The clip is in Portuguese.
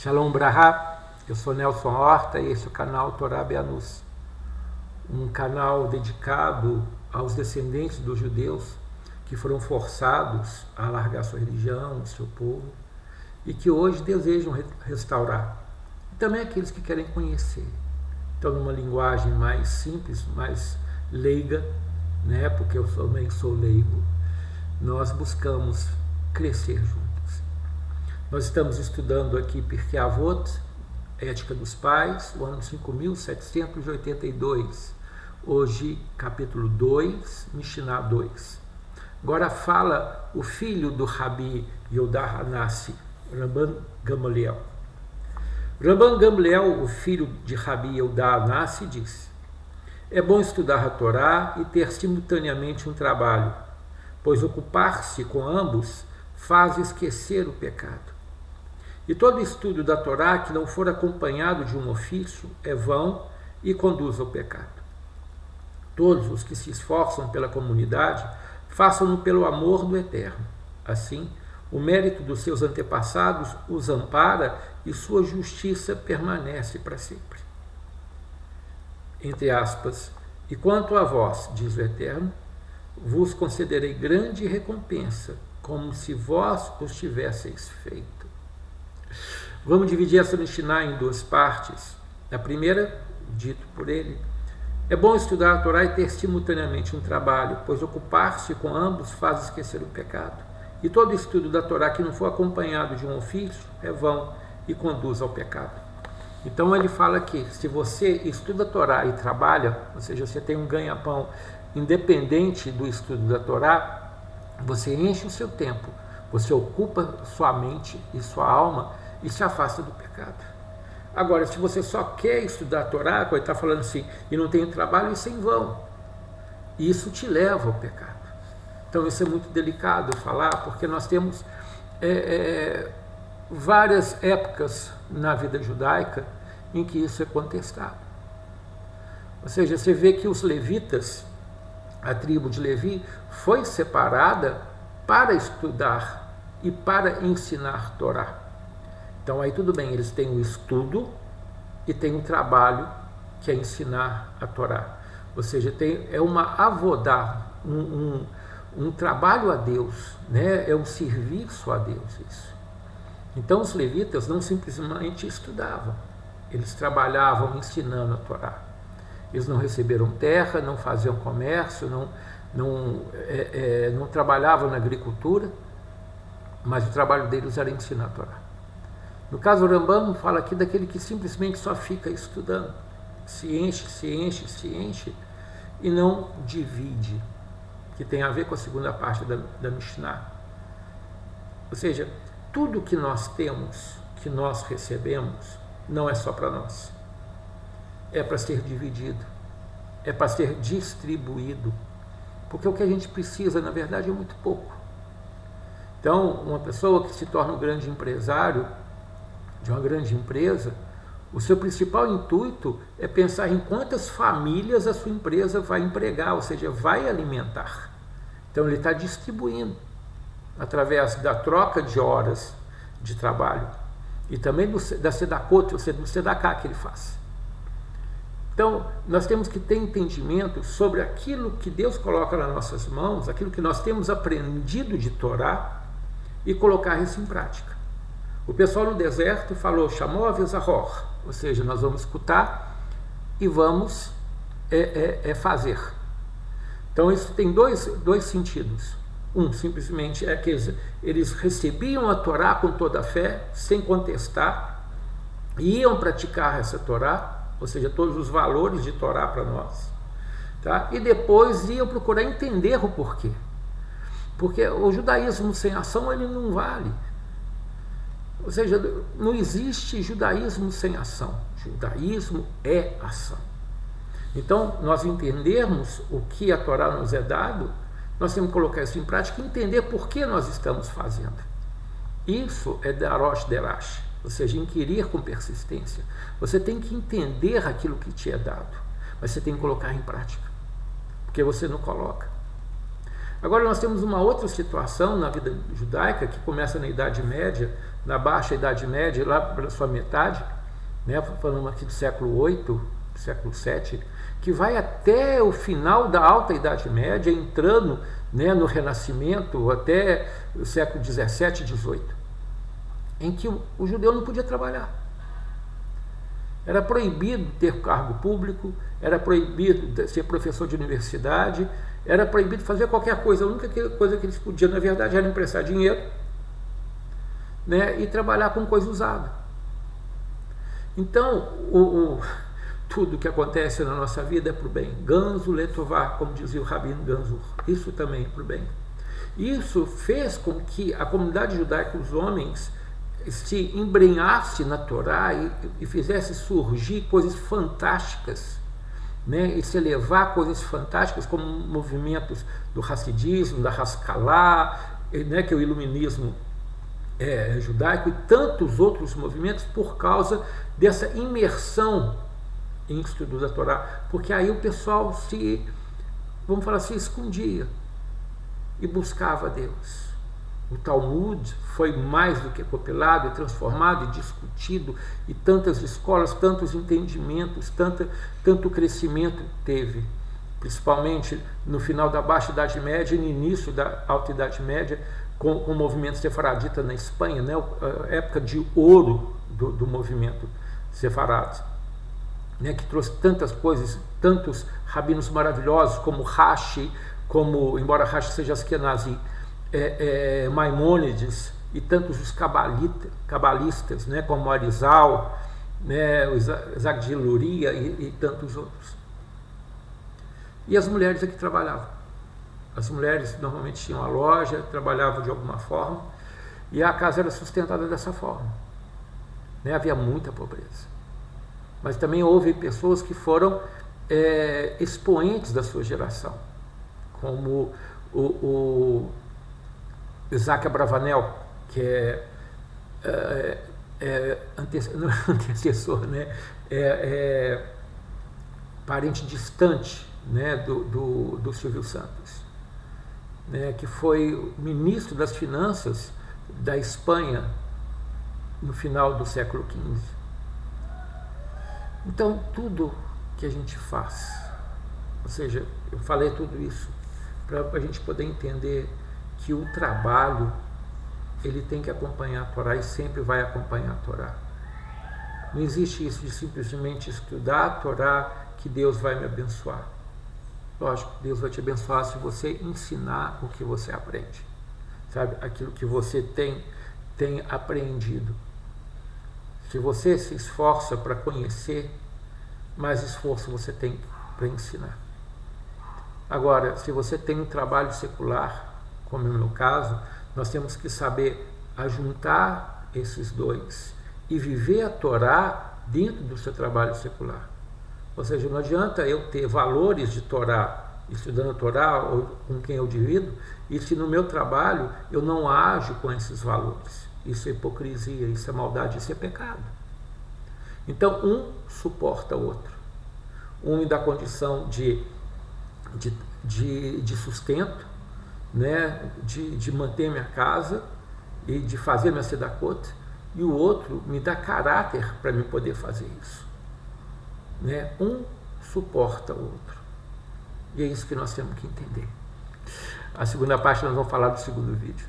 Shalom Brahá, eu sou Nelson Horta e esse é o canal Torá Beanus, um canal dedicado aos descendentes dos judeus que foram forçados a largar sua religião, seu povo, e que hoje desejam restaurar. E também aqueles que querem conhecer. Então, numa linguagem mais simples, mais leiga, né, porque eu também sou leigo, nós buscamos crescer juntos. Nós estamos estudando aqui Pirkei Avot, Ética dos Pais, o ano 5782. Hoje, capítulo 2, Mishnah 2. Agora fala o filho do Rabi Yehuda Hanassi, Rabban Gamaliel. Rabban Gamaliel, o filho de Rabi Yehuda Hanassi, diz: é bom estudar a Torá e ter simultaneamente um trabalho, pois ocupar-se com ambos faz esquecer o pecado. E todo estudo da Torá que não for acompanhado de um ofício é vão e conduz ao pecado. Todos os que se esforçam pela comunidade, façam-no pelo amor do Eterno. Assim, o mérito dos seus antepassados os ampara e sua justiça permanece para sempre. Entre aspas, e quanto a vós, diz o Eterno, vos concederei grande recompensa, como se vós os tivesseis feito. Vamos dividir essa Mishnah em duas partes. A primeira, dito por ele, é bom estudar a Torá e ter simultaneamente um trabalho, pois ocupar-se com ambos faz esquecer o pecado. E todo estudo da Torá que não for acompanhado de um ofício é vão e conduz ao pecado. Então ele fala que se você estuda a Torá e trabalha, ou seja, você tem um ganha-pão independente do estudo da Torá, você enche o seu tempo, você ocupa sua mente e sua alma e se afasta do pecado. Agora, se você só quer estudar a Torá, como ele está falando assim, e não tem trabalho, isso é em vão. Isso te leva ao pecado. Então isso é muito delicado falar, porque nós temos várias épocas na vida judaica em que isso é contestado. Ou seja, você vê que os levitas, a tribo de Levi, foi separada para estudar e para ensinar Torá. Então aí tudo bem, eles têm o estudo e têm o trabalho, que é ensinar a Torá. Ou seja, é uma avodá, um trabalho a Deus, né? É um serviço a Deus isso. Então os levitas não simplesmente estudavam, eles trabalhavam ensinando a Torá. Eles não receberam terra, não faziam comércio, não trabalhavam na agricultura, mas o trabalho deles era ensinar a Torá. No caso, o Rambam fala aqui daquele que simplesmente só fica estudando, se enche e não divide, que tem a ver com a segunda parte da Mishnah. Ou seja, tudo que nós temos, que nós recebemos, não é só para nós. É para ser dividido, é para ser distribuído, porque o que a gente precisa, na verdade, é muito pouco. Então, uma pessoa que se torna um grande empresário de uma grande empresa, o seu principal intuito é pensar em quantas famílias a sua empresa vai empregar, ou seja, vai alimentar. Então, ele está distribuindo através da troca de horas de trabalho e também da tzedakot, ou seja, do tzedaká que ele faz. Então, nós temos que ter entendimento sobre aquilo que Deus coloca nas nossas mãos, aquilo que nós temos aprendido de Torá e colocar isso em prática. O pessoal no deserto falou, chamou a Vezahor, ou seja, nós vamos escutar e vamos fazer. Então, isso tem dois sentidos. Um, simplesmente, é que eles recebiam a Torá com toda a fé, sem contestar, e iam praticar essa Torá, ou seja, todos os valores de Torá para nós, tá? E depois iam procurar entender o porquê. Porque o judaísmo sem ação, ele não vale. Ou seja, não existe judaísmo sem ação. Judaísmo é ação. Então, nós entendermos o que a Torá nos é dado, nós temos que colocar isso em prática e entender por que nós estamos fazendo. Isso é darosh derash. Ou seja, inquirir com persistência. Você tem que entender aquilo que te é dado, mas você tem que colocar em prática, porque você não coloca. Agora nós temos uma outra situação na vida judaica que começa na Idade Média, na Baixa Idade Média, lá pela sua metade, né, falando aqui do século VIII, século VII, que vai até o final da Alta Idade Média, entrando, né, no Renascimento, até o século XVII, XVIII, em que o judeu não podia trabalhar. Era proibido ter cargo público, era proibido ser professor de universidade, era proibido fazer qualquer coisa. A única coisa que eles podiam, na verdade, era emprestar dinheiro, né, e trabalhar com coisa usada. Então, tudo que acontece na nossa vida é para o bem. Ganzo letová, como dizia o Rabino Ganzur. Isso também é para o bem. Isso fez com que a comunidade judaica, os homens, se embrenhasse na Torá e fizesse surgir coisas fantásticas, né, e se elevar coisas fantásticas como movimentos do Hassidismo, da Haskalah, né, que é o iluminismo judaico, e tantos outros movimentos por causa dessa imersão em estudo da Torá, porque aí o pessoal vamos falar assim, escondia e buscava Deus. O Talmud foi mais do que compilado e transformado e discutido, e tantas escolas, tantos entendimentos, tanto crescimento teve, principalmente no final da Baixa Idade Média e no início da Alta Idade Média, com o movimento sefaradita na Espanha, né, a época de ouro do movimento sefarado, né, que trouxe tantas coisas, tantos rabinos maravilhosos, como Rashi, embora Rashi seja Askenazi, Maimônides, e tantos os cabalistas, né, como Arizal, né, o Isaac de Luria e tantos outros. E as mulheres aqui trabalhavam. As mulheres normalmente tinham a loja, trabalhavam de alguma forma, e a casa era sustentada dessa forma, né, havia muita pobreza. Mas também houve pessoas que foram expoentes da sua geração, como o Isaac Abravanel, que antecessor, né, parente distante, né, do Silvio Santos, né, que foi ministro das Finanças da Espanha no final do século XV. Então, tudo que a gente faz, ou seja, eu falei tudo isso para a gente poder entender que o trabalho, ele tem que acompanhar a Torá e sempre vai acompanhar a Torá. Não existe isso de simplesmente estudar a Torá que Deus vai me abençoar. Lógico, Deus vai te abençoar se você ensinar o que você aprende, sabe? Aquilo que você tem aprendido. Se você se esforça para conhecer, mais esforço você tem para ensinar. Agora, se você tem um trabalho secular, como é o meu caso, nós temos que saber ajuntar esses dois e viver a Torá dentro do seu trabalho secular. Ou seja, não adianta eu ter valores de Torá, estudando a Torá ou com quem eu divido, e se no meu trabalho eu não ajo com esses valores. Isso é hipocrisia, isso é maldade, isso é pecado. Então, um suporta o outro. Um me dá condição de sustento, né, de manter minha casa e de fazer minha tzedakot, e o outro me dá caráter para me poder fazer isso. Né? Um suporta o outro. E é isso que nós temos que entender. A segunda parte nós vamos falar do segundo vídeo.